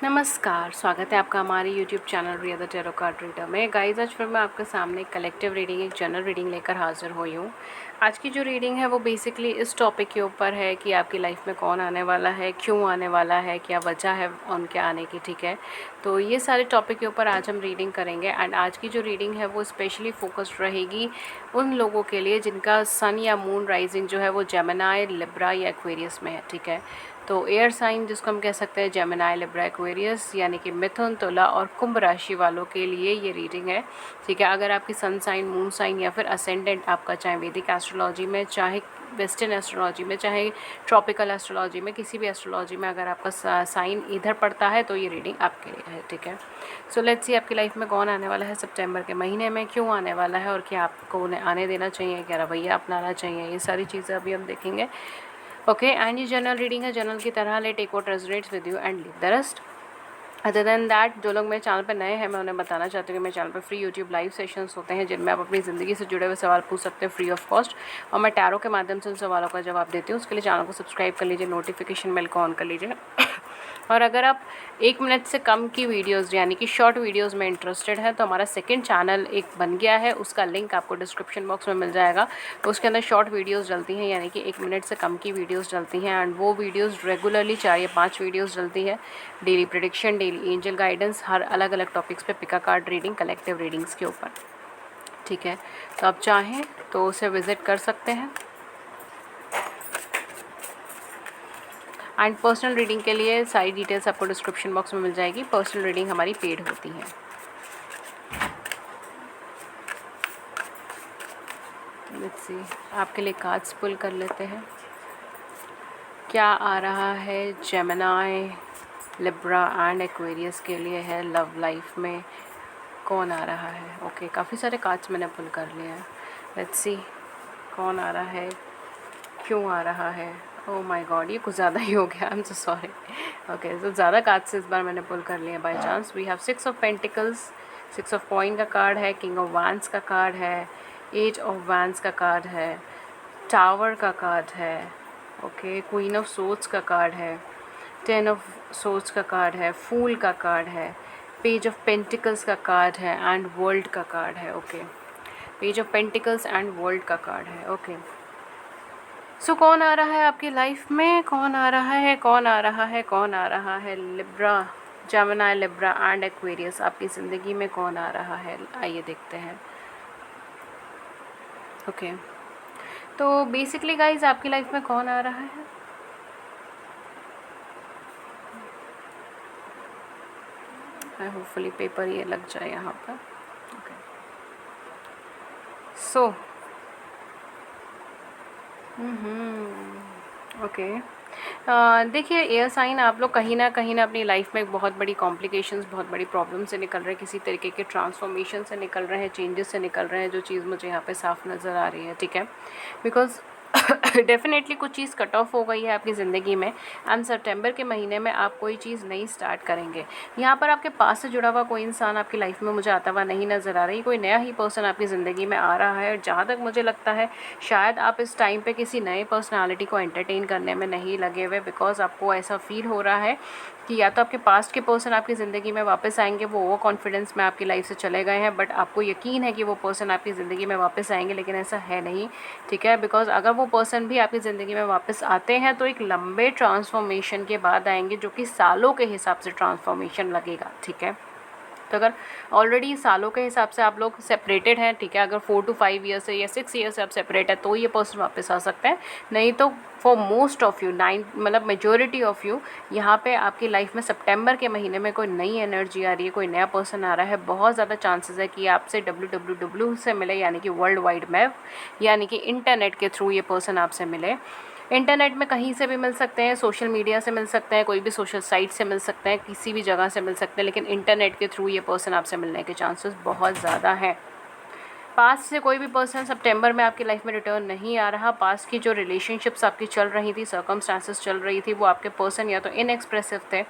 नमस्कार, स्वागत है आपका हमारे YouTube channel Riya the tarot card reader में। गाइस, आज फिर मैं आपके सामने एक कलेक्टिव रीडिंग, एक जनरल रीडिंग लेकर हाजिर हुई हूँ। आज की जो रीडिंग है वो बेसिकली इस टॉपिक के ऊपर है कि आपकी लाइफ में कौन आने वाला है, क्यों आने वाला है, क्या वजह है उनके आने की, ठीक है। तो ये सारे टॉपिक के ऊपर आज हम रीडिंग करेंगे। एंड आज की जो रीडिंग है वो स्पेशली फोकस्ड रहेगी उन लोगों के लिए जिनका सन या मून राइजिंग जो है वो जेमिनी, लिब्रा या एक्वेरियस में है, ठीक है। तो एयर साइन जिसको हम कह सकते हैं जेमिनी, लिब्रा, एक्वेरियस, यानी कि मिथुन, तुला और कुंभ राशि वालों के लिए ये रीडिंग है, ठीक है। अगर आपकी सन साइन, मून साइन या फिर असेंडेंट आपका चाहे वैदिक एस्ट्रोलॉजी में, चाहे वेस्टर्न एस्ट्रोलॉजी में, चाहे ट्रॉपिकल एस्ट्रोलॉजी में, किसी भी एस्ट्रोलॉजी में अगर आपका साइन इधर पड़ता है तो ये रीडिंग आपके लिए है, ठीक है। सो लेट्स सी आपकी लाइफ में कौन आने वाला है सितंबर के महीने में, क्यों आने वाला है और क्या आपको उन्हें आने देना चाहिए, क्या रवैया अपनाना चाहिए, ये सारी चीज़ें अभी हम देखेंगे। ओके, एंड ये जनरल रीडिंग है, जनरल की तरह ले take what resonates with you and leave the rest. Other than that, जो लोग मेरे चैनल पर नए हैं मैं उन्हें बताना चाहती हूँ कि मेरे चैनल पर फ्री यूट्यूब लाइव सेशंस होते हैं जिनमें आप अपनी ज़िंदगी से जुड़े हुए सवाल पूछ सकते हैं फ्री ऑफ कॉस्ट, और मैं टैरो के माध्यम से उन सवालों का जवाब देती हूँ। उसके लिए चैनल को सब्सक्राइब कर लीजिए, नोटिफिकेशन बेल को ऑन कर लीजिए। और अगर आप 1 मिनट से कम की वीडियोज़ यानी कि शॉर्ट वीडियोज़ में इंटरेस्टेड है तो हमारा सेकंड चैनल एक बन गया है, उसका लिंक आपको डिस्क्रिप्शन बॉक्स में मिल जाएगा। उसके अंदर शॉर्ट वीडियोज़ डलती हैं, यानी कि 1 मिनट से कम की वीडियोज़ डलती हैं। एंड वो वीडियोज़ रेगुलरली 4 या 5 वीडियोज़ डलती है, daily prediction, daily angel guidance, हर अलग अलग टॉपिक्स पे, pick a card reading, collective readings के ऊपर, ठीक है। तो आप चाहें तो उसे विज़िट कर सकते हैं। एंड पर्सनल रीडिंग के लिए सारी डिटेल्स आपको डिस्क्रिप्शन बॉक्स में मिल जाएगी। पर्सनल रीडिंग हमारी पेड होती है। लेट्स सी, आपके लिए कार्ड्स पुल कर लेते हैं। क्या आ रहा है जेमिनी, लिब्रा एंड एक्वेरियस के लिए है लव लाइफ में, कौन आ रहा है। ओके, काफ़ी सारे कार्ड्स मैंने पुल कर लिए हैं। लेट्स सी कौन आ रहा है, क्यों आ रहा है। ओह माय गॉड, ये कुछ ज़्यादा ही हो गया, I am so sorry. Okay, तो ज़्यादा कार्ड्स इस बार मैंने पुल कर लिए by chance. We have 6 of pentacles, 6 of coin का कार्ड है, किंग ऑफ वैंड्स का कार्ड है, 8 ऑफ वैंड्स का कार्ड है, टावर का कार्ड है, ओके, क्वीन ऑफ सोर्ड्स का कार्ड है, 10 ऑफ सोर्ड्स का कार्ड है, फूल का कार्ड है, पेज ऑफ पेंटिकल्स का कार्ड है एंड वर्ल्ड का कार्ड है। Okay, page of pentacles and world का कार्ड है। ओके, सो कौन आ रहा है आपकी लाइफ में, कौन आ रहा है, कौन आ रहा है, कौन आ रहा है। Libra, Gemini, Libra and Aquarius, आपकी ज़िंदगी में कौन आ रहा है, आइए देखते हैं। ओके, तो बेसिकली गाइज आपकी लाइफ में कौन आ रहा है। होपफुली पेपर ये लग जाए यहाँ पर। ओके, सो ओके, देखिए एयर साइन, आप लोग कहीं ना अपनी लाइफ में एक बहुत बड़ी कॉम्प्लिकेशंस, बहुत बड़ी प्रॉब्लम से निकल रहे हैं, किसी तरीके के ट्रांसफॉर्मेशन से निकल रहे हैं, चेंजेस से निकल रहे हैं, जो चीज़ मुझे यहाँ पे साफ नज़र आ रही है, ठीक है। बिकॉज डेफिनेटली कुछ चीज़ कट ऑफ हो गई है आपकी ज़िंदगी में एंड सितंबर के महीने में आप कोई चीज़ नई स्टार्ट करेंगे। यहाँ पर आपके पास से जुड़ा हुआ कोई इंसान आपकी लाइफ में मुझे आता हुआ नहीं नज़र आ रही, कोई नया ही पर्सन आपकी ज़िंदगी में आ रहा है। जहाँ तक मुझे लगता है शायद आप इस टाइम पे किसी नए पर्सनालिटी को एंटरटेन करने में नहीं लगे हुए, बिकॉज आपको ऐसा फील हो रहा है कि या तो आपके पास्ट के पर्सन आपकी ज़िंदगी में वापस आएंगे, वो ओवर कॉन्फिडेंस में आपकी लाइफ से चले गए हैं, बट आपको यकीन है कि वो पर्सन आपकी ज़िंदगी में वापस आएंगे, लेकिन ऐसा है नहीं, ठीक है। बिकॉज अगर वो पर्सन भी आपकी ज़िंदगी में वापस आते हैं तो एक लंबे ट्रांसफॉर्मेशन के बाद आएंगे, जो कि सालों के हिसाब से ट्रांसफॉर्मेशन लगेगा, ठीक है। तो अगर ऑलरेडी सालों के हिसाब से आप लोग सेपरेटेड हैं, ठीक है, अगर 4 to 5 ईयर से या 6 ईयर से आप सेपरेट है तो ये पर्सन वापस आ सकता है, नहीं तो फॉर मोस्ट ऑफ़ यू, 9 मतलब मेजोरिटी ऑफ़ यू, यहाँ पे आपकी लाइफ में सितंबर के महीने में कोई नई एनर्जी आ रही है, कोई नया पर्सन आ रहा है। बहुत ज़्यादा चांसेस है कि आपसे www से मिले, यानी कि वर्ल्ड वाइड मैप, यानी कि इंटरनेट के थ्रू ये पर्सन आपसे मिले। इंटरनेट में कहीं से भी मिल सकते हैं, सोशल मीडिया से मिल सकते हैं, कोई भी सोशल साइट से मिल सकते हैं, किसी भी जगह से मिल सकते हैं, लेकिन इंटरनेट के थ्रू ये पर्सन आपसे मिलने के चांसेस बहुत ज़्यादा हैं। पास्ट से कोई भी पर्सन सितंबर में आपकी लाइफ में रिटर्न नहीं आ रहा। पास्ट की जो रिलेशनशिप्स आपकी चल रही थी, सर्कमस्टांसेस चल रही थी, वो आपके पर्सन या तो इनएक्सप्रेसिव थे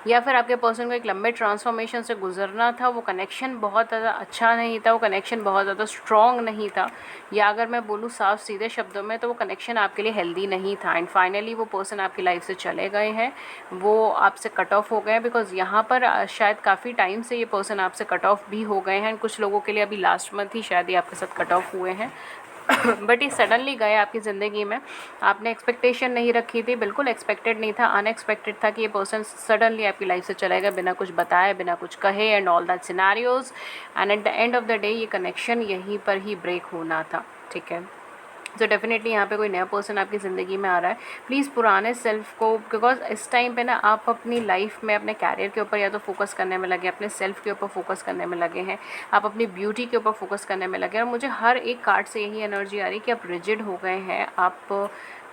या फिर आपके पर्सन को एक लंबे ट्रांसफॉर्मेशन से गुजरना था, वो कनेक्शन बहुत ज़्यादा अच्छा नहीं था, वो कनेक्शन बहुत ज़्यादा स्ट्रॉन्ग नहीं था, या अगर मैं बोलूँ साफ सीधे शब्दों में तो वो कनेक्शन आपके लिए हेल्दी नहीं था। एंड फाइनली वो पर्सन आपकी लाइफ से चले गए हैं, वो आपसे कट ऑफ हो गए हैं, बिकॉज यहाँ पर शायद काफ़ी टाइम से ये पर्सन आपसे कट ऑफ भी हो गए हैं। कुछ लोगों के लिए अभी लास्ट मंथ ही शायद ये आपके साथ कट ऑफ हुए हैं बट ये सडनली गए आपकी ज़िंदगी में। आपने एक्सपेक्टेशन नहीं रखी थी, बिल्कुल एक्सपेक्टेड नहीं था, अनएक्सपेक्टेड था कि ये पर्सन सडनली आपकी लाइफ से चलेगा बिना कुछ बताए, बिना कुछ कहे, and all that scenarios. And at the end of the day ये कनेक्शन यहीं पर ही ब्रेक होना था, ठीक है। तो डेफिनेटली यहाँ पे कोई नया पर्सन आपकी ज़िंदगी में आ रहा है। प्लीज़ पुराने सेल्फ को, बिकॉज इस टाइम पे ना आप अपनी लाइफ में अपने कैरियर के ऊपर या तो फोकस करने में लगे, अपने सेल्फ के ऊपर फोकस करने में लगे हैं, आप अपनी ब्यूटी के ऊपर फोकस करने में लगे हैं। और मुझे हर एक कार्ड से यही एनर्जी आ रही है कि आप रिजिड हो गए हैं, आप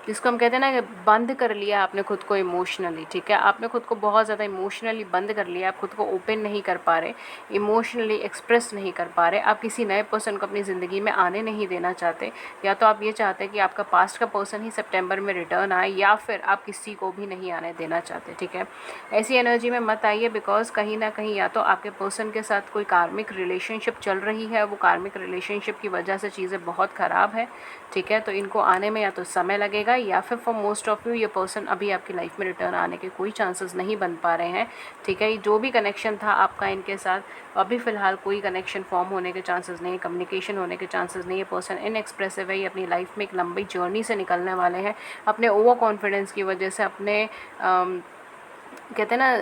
जिसको हम कहते हैं ना कि बंद कर लिया आपने खुद को इमोशनली, ठीक है। आपने खुद को बहुत ज़्यादा इमोशनली बंद कर लिया, आप खुद को ओपन नहीं कर पा रहे, इमोशनली एक्सप्रेस नहीं कर पा रहे, आप किसी नए पर्सन को अपनी ज़िंदगी में आने नहीं देना चाहते, या तो आप ये चाहते हैं कि आपका पास्ट का पर्सन ही सितंबर में रिटर्न आए, या फिर आप किसी को भी नहीं आने देना चाहते, ठीक है। ऐसी एनर्जी में मत आइए, बिकॉज कहीं ना कहीं या तो आपके पर्सन के साथ कोई कार्मिक रिलेशनशिप चल रही है, वो कार्मिक रिलेशनशिप की वजह से चीज़ें बहुत ख़राब है, ठीक है। तो इनको आने में या तो समय लगेगा, या फिर फॉर मोस्ट ऑफ यू ये पर्सन अभी आपकी लाइफ में रिटर्न आने के कोई चांसेस नहीं बन पा रहे हैं, ठीक है। जो भी कनेक्शन था आपका इनके साथ, अभी फ़िलहाल कोई कनेक्शन फॉर्म होने के चांसेस नहीं, कम्युनिकेशन होने के चांसेस नहीं। ये पर्सन इनएक्सप्रेसिव है, ये अपनी लाइफ में एक लंबी जर्नी से निकलने वाले हैं, अपने ओवर कॉन्फिडेंस की वजह से, अपने कहते हैं ना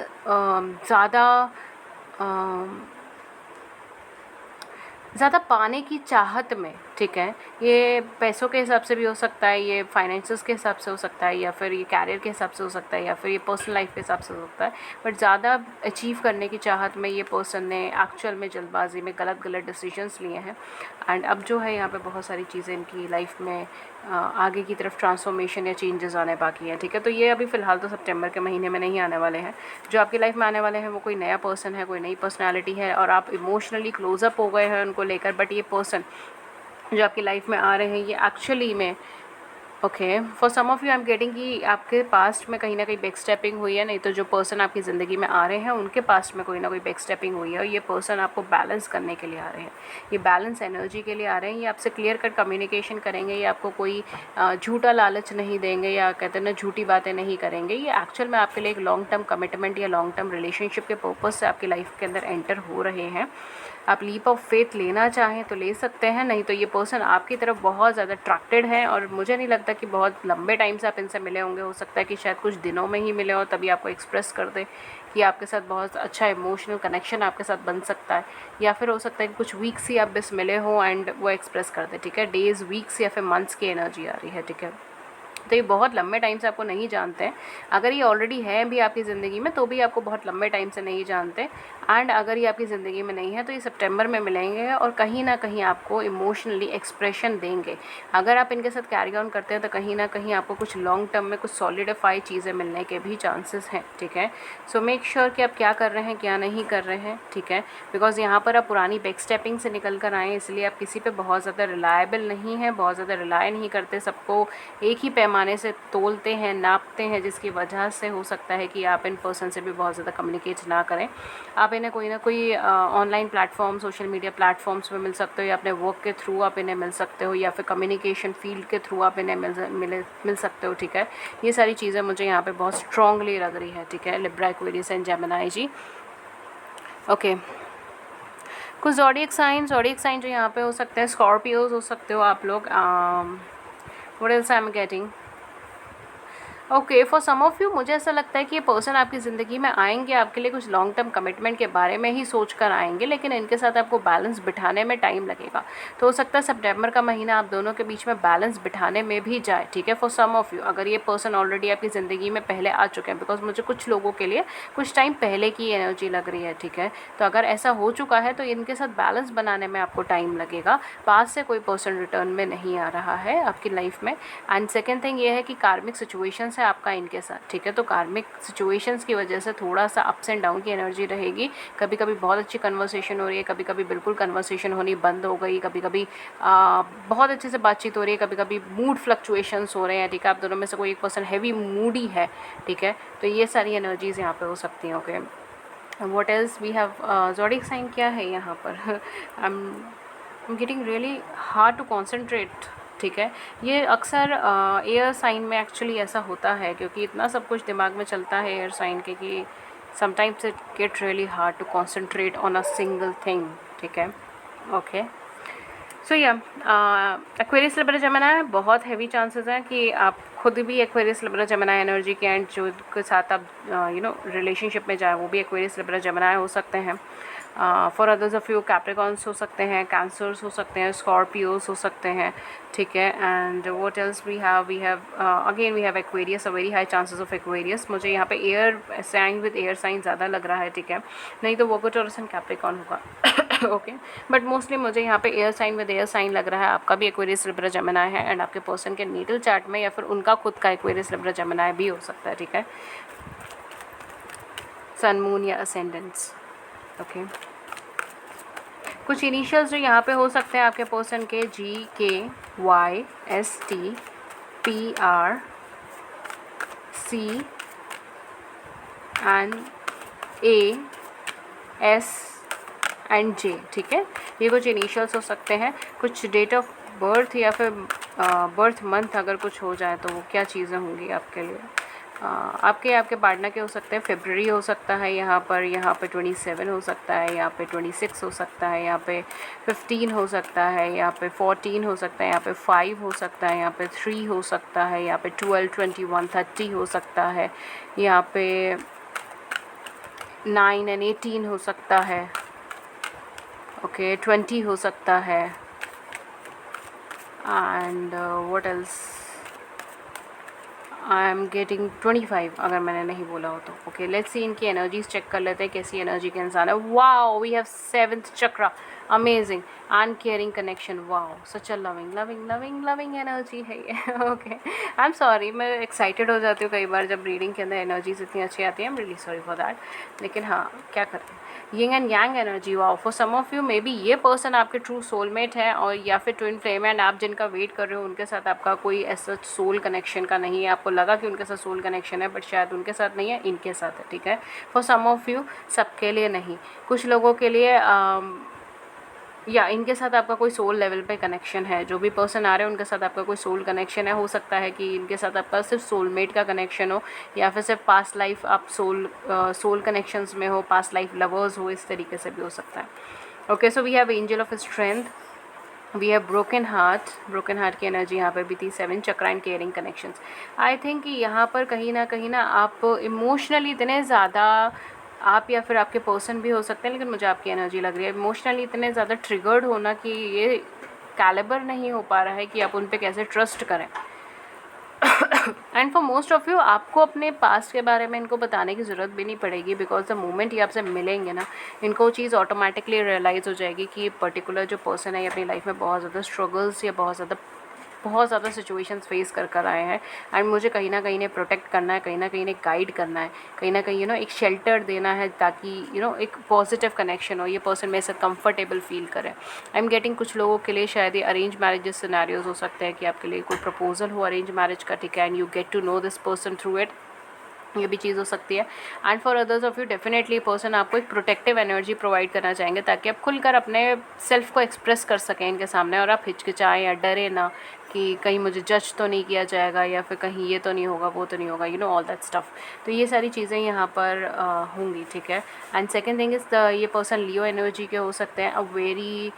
ज़्यादा पाने की चाहत में, ठीक है। ये पैसों के हिसाब से भी हो सकता है, ये फाइनेंसेस के हिसाब से हो सकता है, या फिर ये कैरियर के हिसाब से हो सकता है, या फिर ये पर्सनल लाइफ के हिसाब से हो सकता है। बट ज़्यादा अचीव करने की चाहत में ये पर्सन ने एक्चुअल में जल्दबाजी में गलत डिसीजंस लिए हैं। एंड अब जो है यहाँ पे बहुत सारी चीज़ें इनकी लाइफ में आगे की तरफ ट्रांसफॉर्मेशन या चेंजेस आने बाकी हैं, ठीक है। तो ये अभी फ़िलहाल तो सितंबर के महीने में नहीं आने वाले हैं। जो आपकी लाइफ में आने वाले हैं वो कोई नया पर्सन है, कोई नई पर्सनैलिटी है, और आप इमोशनली क्लोजअप हो गए हैं उनको लेकर। बट ये पर्सन जो आपकी लाइफ में आ रहे हैं ये एक्चुअली में okay, for some of you I am getting कि आपके पास्ट में कहीं ना कहीं बैक स्टेपिंग हुई है, नहीं तो जो पर्सन आपकी ज़िंदगी में आ रहे हैं उनके पास्ट में कोई ना कोई बैक स्टेपिंग हुई है, और ये पर्सन आपको बैलेंस करने के लिए आ रहे हैं, ये बैलेंस एनर्जी के लिए आ रहे हैं। ये आपसे क्लियर कट कम्युनिकेशन करेंगे, ये आपको कोई झूठा लालच नहीं देंगे, या कहते हैं ना झूठी बातें नहीं करेंगे। ये एक्चुअल में आपके लिए एक लॉन्ग टर्म कमिटमेंट या लॉन्ग टर्म रिलेशनशिप के पर्पज़ से आपकी लाइफ के अंदर एंटर हो रहे हैं। आप लीप ऑफ फेथ लेना चाहें तो ले सकते हैं, नहीं तो ये पर्सन आपकी तरफ बहुत ज़्यादा अट्रैक्टेड है, और मुझे नहीं लगता कि बहुत लंबे टाइम से आप इनसे मिले होंगे। हो सकता है कि शायद कुछ दिनों में ही मिले हो, तभी आपको एक्सप्रेस कर दे कि आपके साथ बहुत अच्छा इमोशनल कनेक्शन आपके साथ बन सकता है, या फिर हो सकता है कि कुछ वीक्स ही आप बस मिले हों एंड वो एक्सप्रेस कर दे, ठीक है। डेज़, वीक्स या फिर मंथ्स की एनर्जी आ रही है, ठीक है। तो ये बहुत लंबे टाइम से आपको नहीं जानते हैं। अगर ये ऑलरेडी है भी आपकी ज़िंदगी में तो भी आपको बहुत लंबे टाइम से नहीं जानते, एंड अगर ये आपकी ज़िंदगी में नहीं है तो ये सितंबर में मिलेंगे, और कहीं ना कहीं आपको इमोशनली एक्सप्रेशन देंगे। अगर आप इनके साथ कैरी ऑन करते हैं तो कहीं ना कहीं आपको कुछ लॉन्ग टर्म में कुछ सॉलिडिफाई चीज़ें मिलने के भी चांसेस हैं, ठीक है। सो मेक श्योर कि आप क्या कर रहे हैं, क्या नहीं कर रहे हैं, ठीक है। बिकॉज यहाँ पर आप पुरानी बैक स्टेपिंग से निकल कर आए, इसलिए आप किसी पे बहुत ज़्यादा रिलायबल नहीं है, बहुत ज़्यादा रिलाय नहीं करते, सबको एक ही पैमाने से तोलते हैं, नापते हैं, जिसकी वजह से हो सकता है कि आप इन पर्सन से भी बहुत ज़्यादा कम्युनिकेट ना करें। आप इन्हें कोई ना कोई online platform, social media platforms में मिल सकते हो, या अपने वर्क के थ्रू आप इन्हें मिल सकते हो, या फिर कम्युनिकेशन फील्ड के थ्रू आप इन्हें मिल सकते हो, ठीक है। ये सारी चीज़ें मुझे यहाँ पे बहुत स्ट्रांगली लग रही है, ठीक है। लिब्रा, एक्वेरियस एंड जेमिनी जी, ओके। कुछ ज़ोडिएक साइन जो यहाँ पे हो सकते हैं, स्कॉर्पियोज हो सकते हो आप लोग। What else I am getting, okay, for some of you मुझे ऐसा लगता है कि ये पर्सन आपकी ज़िंदगी में आएंगे, आपके लिए कुछ लॉन्ग टर्म कमिटमेंट के बारे में ही सोच कर आएंगे, लेकिन इनके साथ आपको बैलेंस बिठाने में टाइम लगेगा। तो हो सकता है सितंबर का महीना आप दोनों के बीच में बैलेंस बिठाने में भी जाए, ठीक है। फॉर सम ऑफ यू अगर ये पर्सन ऑलरेडी आपकी ज़िंदगी में पहले आ चुके हैं, बिकॉज मुझे कुछ लोगों के लिए कुछ टाइम पहले की एनर्जी लग रही है, ठीक है। तो अगर ऐसा हो चुका है तो इनके साथ बैलेंस बनाने में आपको टाइम लगेगा। पास से कोई पर्सन रिटर्न में नहीं आ रहा है आपकी लाइफ में। एंड सेकेंड थिंग ये है कि कार्मिक सिचुएशन है आपका इनके साथ, ठीक है। तो कार्मिक सिचुएशंस की वजह से थोड़ा सा अप्स एंड डाउन की एनर्जी रहेगी। कभी कभी बहुत अच्छी कन्वर्सेशन हो रही है, कभी कभी बिल्कुल कन्वर्सेशन होनी बंद हो गई, कभी कभी बहुत अच्छे से बातचीत हो रही है, कभी कभी मूड फ्लक्चुएशंस हो रहे हैं, ठीक है। आप दोनों में से कोई एक पर्सन हैवी मूडी है, ठीक है। तो ये सारी एनर्जीज़ यहाँ पे हो सकती हैं, okay. What else we have, zodiac sign क्या है यहाँ पर? I am getting really hard to concentrate, ठीक है। ये अक्सर एयर साइन में एक्चुअली ऐसा होता है, क्योंकि इतना सब कुछ दिमाग में चलता है एयर साइन के कि sometimes it get really hard to concentrate on a single thing, ठीक है, ओके। सो या एक्वेरियस लिब्रा जेमिनी, बहुत हैवी चांसेस हैं कि आप खुद भी एक्वेरियस लिब्रा जेमिनी एनर्जी के एंड जो के साथ आप रिलेशनशिप में जाए वो भी एक्वेरियस लिब्रा जेमिनी हो सकते हैं। For others of you Capricorns हो सकते हैं, कैंसर्स हो सकते हैं, स्कॉर्पियोस हो सकते हैं, ठीक है। And what else we have again we have Aquarius, a very high chances of Aquarius. मुझे यहाँ पे air sign with air sign ज़्यादा लग रहा है, ठीक है। नहीं तो वर्गो टॉरस एंड कैप्रिकॉन होगा, ओके। बट मोस्टली मुझे यहाँ पे air sign with air sign लग रहा है। आपका भी एक्वेरियस लिब्रा जेमिनी है एंड आपके पर्सन के नेटल चार्ट में या फिर उनका खुद का एक्वेरियस लिब्रा जेमिनी भी हो सकता है, ठीक है। सन, मून या असेंडेंट्स, ओके। कुछ इनिशियल्स जो यहाँ पे हो सकते हैं आपके पर्सन के, GKYSTPRC and AS and J, ठीक है। ये कुछ इनिशियल्स हो सकते हैं। कुछ डेट ऑफ बर्थ या फिर बर्थ मंथ अगर कुछ हो जाए तो वो क्या चीज़ें होंगी आपके लिए, आपके पार्टनर के हो सकते हैं। फरवरी हो सकता है यहाँ पे 27 हो सकता है, यहाँ पे 26 हो सकता है, यहाँ पे 15 हो सकता है, यहाँ पे 14 हो सकता है, यहाँ पे 5 हो सकता है, यहाँ पे 3 हो सकता है, यहाँ पे 12, 21, 30 हो सकता है, यहाँ पे 9 एंड 18 हो सकता है, ओके, 20 हो सकता है। And what else, I am getting 25 अगर मैंने नहीं बोला हो तो, ओके। लेट्स सी इनकी एनर्जीज चेक कर लेते हैं कैसी एनर्जी के इंसान है। Wow, we have 7th chakra, amazing, uncaring connection, wow, such a loving loving loving loving energy है ये, ओके। आई एम सॉरी, मैं एक्साइटेड हो जाती हूँ कई बार जब रीडिंग के अंदर एनर्जीज इतनी अच्छी आती है। I am really sorry for that, लेकिन हाँ, क्या करें। Yin and yang energy, wow. For some of you maybe ये पर्सन आपके ट्रू सोलमेट है और या फिर ट्विन फ्लेम है, एंड आप जिनका वेट कर रहे हो उनके साथ आपका कोई ऐसा सोल कनेक्शन का नहीं है। आपको लगा कि उनके साथ सोल कनेक्शन है, बट शायद उनके साथ नहीं है, इनके साथ है, ठीक है। फॉर सम ऑफ यू, सबके लिए नहीं, कुछ लोगों के लिए या इनके साथ आपका कोई सोल लेवल पे कनेक्शन है। जो भी पर्सन आ रहे हैं उनके साथ आपका कोई सोल कनेक्शन है। हो सकता है कि इनके साथ आपका सिर्फ सोलमेट का कनेक्शन हो, या फिर सिर्फ पास्ट लाइफ आप सोल कनेक्शंस में हो, पास्ट लाइफ लवर्स हो, इस तरीके से भी हो सकता है, okay. So we have angel of strength, we have broken heart की एनर्जी यहाँ पर भी थी। 7 chakra and caring connections. I think कि यहाँ पर कहीं ना आप इमोशनली इतने ज़्यादा, आप या फिर आपके पर्सन भी हो सकते हैं, लेकिन मुझे आपकी एनर्जी लग रही है इमोशनली इतने ज़्यादा ट्रिगर्ड होना कि ये कैलिबर नहीं हो पा रहा है कि आप उन पे कैसे ट्रस्ट करें। And for most of you, आपको अपने पास्ट के बारे में इनको बताने की ज़रूरत भी नहीं पड़ेगी, बिकॉज द मोमेंट ये आपसे मिलेंगे ना, इनको चीज़ ऑटोमेटिकली रियलाइज़ हो जाएगी कि ये पर्टिकुलर जो पर्सन है ये अपनी लाइफ में बहुत ज़्यादा स्ट्रगल्स या बहुत ज़्यादा सिचुएशंस फेस कर आए हैं, एंड मुझे कहीं ना कहीं इन्हें प्रोटेक्ट करना है, कहीं ना कहीं इन्हें गाइड करना है, कहीं ना कहीं एक शेल्टर देना है, ताकि एक पॉजिटिव कनेक्शन हो, ये पर्सन मेरे साथ कंफर्टेबल फील करे। आई एम गेटिंग कुछ लोगों के लिए शायद ये अरेंज मैरिजेस सिनेरियोज हो सकते हैं कि आपके लिए कोई प्रपोजल हो अरेंज मैरिज का, ठीक है, and you get to know this person through it, ये भी चीज़ हो सकती है। And for others of you, definitely person आपको एक प्रोटेक्टिव एनर्जी प्रोवाइड करना चाहेंगे, ताकि आप खुलकर अपने सेल्फ को एक्सप्रेस कर सकें इनके सामने, और आप हिचकिचाएं या डरे ना कि कहीं मुझे जज तो नहीं किया जाएगा, या फिर कहीं ये तो नहीं होगा, वो तो नहीं होगा, ऑल दैट स्टफ। तो ये सारी चीज़ें यहाँ पर होंगी, ठीक है। एंड सेकेंड थिंग इज़ ये पर्सन लियो एनर्जी के हो सकते हैं। A very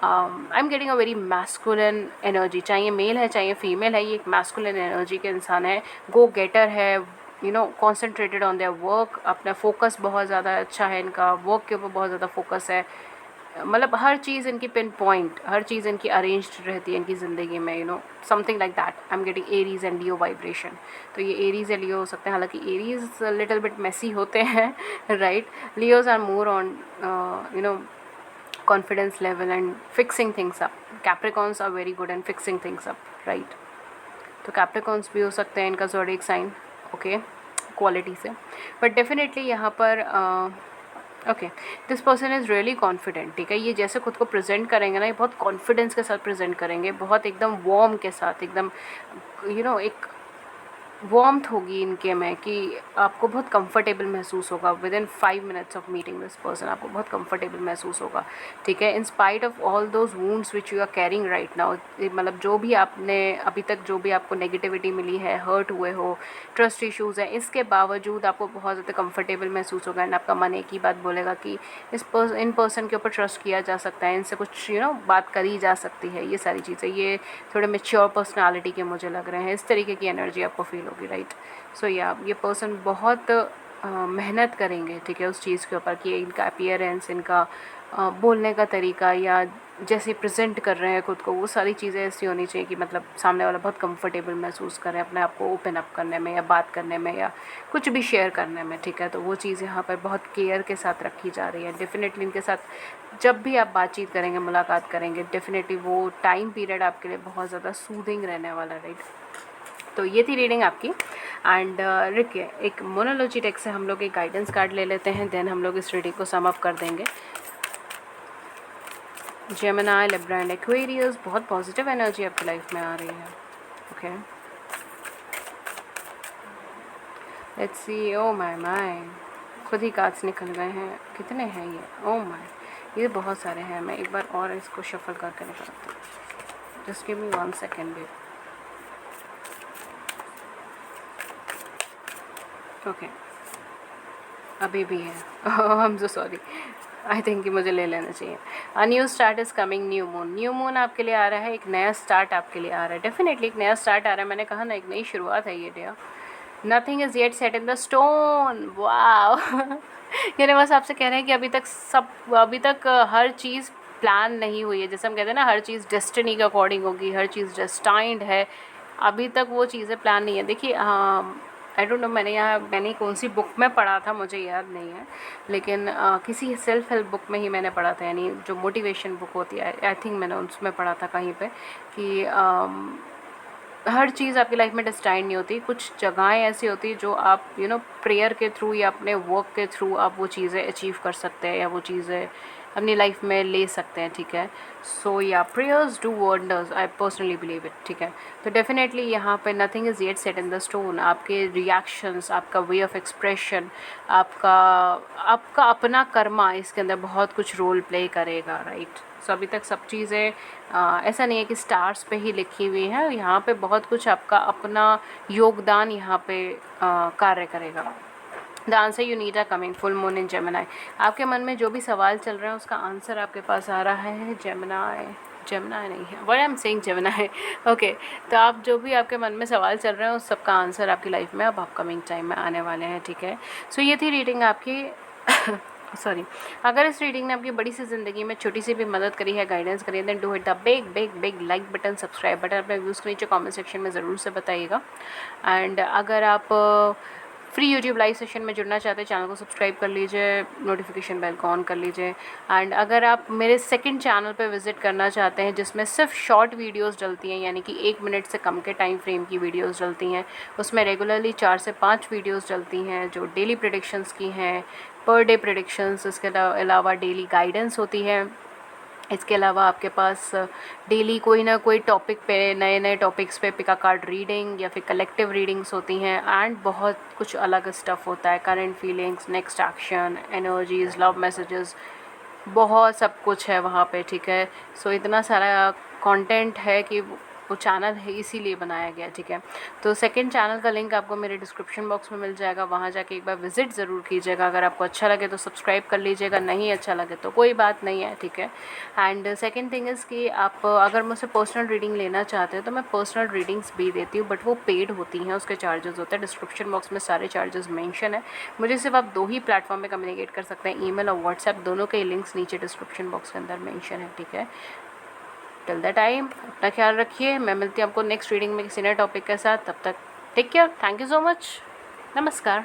I am getting a very masculine energy, चाहे मेल है चाहे फीमेल है, ये एक मैस्कुलिन एनर्जी के इंसान है, गो गेटर है, कॉन्सेंट्रेटेड ऑन देयर वर्क, अपना फोकस बहुत ज़्यादा अच्छा है, इनका वर्क के ऊपर बहुत ज़्यादा फोकस है, मतलब हर चीज़ इनकी पिन पॉइंट, हर चीज़ इनकी अरेंज्ड रहती है इनकी ज़िंदगी में, something like that. I am getting Aries and Leo vibration, तो ये एरीज या लियो हो सकते हैं। हालांकि एरीज लिटिल बिट मेसी होते हैं, right. Leos are more on confidence level and fixing things up. Capricorns are very good in fixing things up, right? तो Capricorns भी हो सकते हैं इनका ज़ोडिएक साइन, ओके, क्वालिटी से। बट डेफिनेटली यहाँ पर okay, this person is really confident, ठीक है। ये जैसे खुद को प्रेजेंट करेंगे ना, ये बहुत कॉन्फिडेंस के साथ प्रेजेंट करेंगे, बहुत एकदम वार्म के साथ, एकदम एक वार्मथ होगी इनके में कि आपको बहुत कंफर्टेबल महसूस होगा। Within 5 minutes of meeting this person आपको बहुत कंफर्टेबल महसूस होगा, ठीक है। In spite of all those wounds which you are carrying right now, मतलब जो भी आपने अभी तक जो भी आपको नेगेटिविटी मिली है, हर्ट हुए हो, ट्रस्ट इश्यूज़ हैं, इसके बावजूद आपको बहुत ज़्यादा कंफर्टेबल महसूस होगा। एंड आपका मन एक ही बात बोलेगा कि इन पर्सन के ऊपर ट्रस्ट किया जा सकता है, इनसे कुछ बात करी जा सकती है। ये सारी चीज़ें, ये थोड़े मेच्योर पर्सनालिटी के मुझे लग रहे हैं, इस तरीके की एनर्जी आपको फील होगी, राइट। सो ये पर्सन बहुत मेहनत करेंगे, ठीक है, उस चीज़ के ऊपर कि इनका अपीयरेंस, इनका बोलने का तरीका या जैसे प्रेजेंट कर रहे हैं खुद को, वो सारी चीज़ें ऐसी होनी चाहिए कि मतलब सामने वाला बहुत कंफर्टेबल महसूस करे अपने आप को ओपन अप करने में या बात करने में या कुछ भी शेयर करने में, ठीक है। तो वो चीज़ यहाँ पर बहुत केयर के साथ रखी जा रही है। डेफिनेटली इनके साथ जब भी आप बातचीत करेंगे, मुलाकात करेंगे, डेफिनेटली वो टाइम पीरियड आपके लिए बहुत ज़्यादा सूदिंग रहने वाला, राइट। तो ये थी रीडिंग आपकी। एंड रुकिए, एक मोनोलॉजी टेक से हम लोग एक गाइडेंस कार्ड ले लेते हैं, देन हम लोग इस रीडिंग को सम अप कर देंगे। जेमिनी, लिब्रा एंड एक्वेरियस, बहुत पॉजिटिव एनर्जी आपकी लाइफ में आ रही है, okay. Let's see, oh my खुद ही कार्ड्स निकल गए हैं। कितने हैं ये, ओ माय, ये बहुत सारे हैं। मैं एक बार और इसको शफल करके निकालती हूँ, जस्ट गिव मी 1 सेकेंड भी। ओके, अभी भी है। I am so sorry, I think कि मुझे ले लेना चाहिए। A new start is coming, new moon आपके लिए आ रहा है, एक नया स्टार्ट आपके लिए आ रहा है। डेफिनेटली एक नया स्टार्ट आ रहा है, मैंने कहा ना, एक नई शुरुआत है ये dear. Nothing is yet set in the stone, वाह। यूनिवर्स आपसे कह रहे हैं कि अभी तक हर चीज़ प्लान नहीं हुई है। जैसे हम कहते हैं ना, हर चीज़ डेस्टिनी के अकॉर्डिंग होगी, हर चीज़ डेस्टाइंड है, अभी तक वो चीज़ें प्लान नहीं है। देखिए, आई डोंट नो, मैंने कौन सी बुक में पढ़ा था, मुझे याद नहीं है, लेकिन किसी सेल्फ हेल्प बुक में ही मैंने पढ़ा था, यानी जो मोटिवेशन बुक होती है, आई थिंक मैंने उसमें पढ़ा था कहीं पे कि हर चीज़ आपकी लाइफ में डेस्टाइंड नहीं होती। कुछ जगहें ऐसी होती हैं जो आप प्रेयर के थ्रू या अपने वर्क के थ्रू आप वो चीज़ें अचीव कर सकते हैं या वो चीज़ें अपनी लाइफ में ले सकते हैं, ठीक है। सो या prayers do wonders, I personally believe it, ठीक है। तो डेफिनेटली यहाँ पे nothing is yet set in the stone. आपके रिएक्शंस, आपका वे ऑफ एक्सप्रेशन, आपका अपना कर्मा इसके अंदर बहुत कुछ रोल प्ले करेगा, राइट। सो अभी तक सब चीज़ें ऐसा नहीं है कि स्टार्स पे ही लिखी हुई हैं, यहाँ पे बहुत कुछ आपका अपना योगदान यहाँ पे कार्य करेगा। The answer you need are coming, full moon in Gemini. आपके मन में जो भी सवाल चल रहा है उसका आंसर आपके पास आ रहा है। जेमिनी नहीं है, what I am saying, Gemini, okay. तो आप जो भी आपके मन में सवाल चल रहे हैं उस सबका आंसर आपकी लाइफ में अब अपकमिंग टाइम में आने वाले हैं, ठीक है। सो ये थी रीडिंग आपकी। सॉरी, अगर इस रीडिंग ने आपकी बड़ी सी ज़िंदगी में छोटी सी भी मदद करी है, गाइडेंस करी है, then do hit the big like button, subscribe button. अपने व्यूज़ को नीचे कमेंट सेक्शन में ज़रूर से बताइएगा। एंड अगर आप फ्री यूट्यूब लाइव सेशन में जुड़ना चाहते हैं, चैनल को सब्सक्राइब कर लीजिए, नोटिफिकेशन बेल को ऑन कर लीजिए। एंड अगर आप मेरे सेकंड चैनल पे विज़िट करना चाहते हैं जिसमें सिर्फ शॉर्ट वीडियोस डलती हैं, यानी कि 1 मिनट से कम के टाइम फ्रेम की वीडियोस डलती हैं, उसमें रेगुलरली 4 से 5 वीडियोस डलती हैं जो डेली प्रेडिक्शंस की हैं, पर डे प्रेडिक्शंस। इसके अलावा डेली गाइडेंस होती है। इसके अलावा आपके पास डेली कोई ना कोई टॉपिक पे, नए नए टॉपिक्स पे पिका कार्ड रीडिंग या फिर कलेक्टिव रीडिंग्स होती हैं। एंड बहुत कुछ अलग स्टफ़ होता है, current feelings, next action, energies, love messages, बहुत सब कुछ है वहाँ पे, ठीक है। सो इतना सारा कंटेंट है कि वो चैनल है इसीलिए बनाया गया, ठीक है। तो सेकंड चैनल का लिंक आपको मेरे डिस्क्रिप्शन बॉक्स में मिल जाएगा, वहाँ जाके एक बार विज़िट ज़रूर कीजिएगा। अगर आपको अच्छा लगे तो सब्सक्राइब कर लीजिएगा, नहीं अच्छा लगे तो कोई बात नहीं है, ठीक है। एंड सेकंड थिंग इज़ कि आप अगर मुझसे पर्सनल रीडिंग लेना चाहते हैं तो मैं पर्सनल रीडिंग्स भी देती हूँ, बट वो पेड होती हैं, उसके चार्जेस होते हैं। डिस्क्रिप्शन बॉक्स में सारे चार्जेस मेंशन है। मुझे सिर्फ आप 2 ही प्लेटफॉर्म पे कम्युनिकेट कर सकते हैं, ईमेल और व्हाट्सएप, दोनों के लिंक्स नीचे डिस्क्रिप्शन बॉक्स के अंदर मेंशन है, ठीक है। टिल द टाइम अपना ख्याल रखिए। मैं मिलती हूँ आपको नेक्स्ट रीडिंग में किसी नए टॉपिक के साथ। तब तक take care, thank you so much, नमस्कार।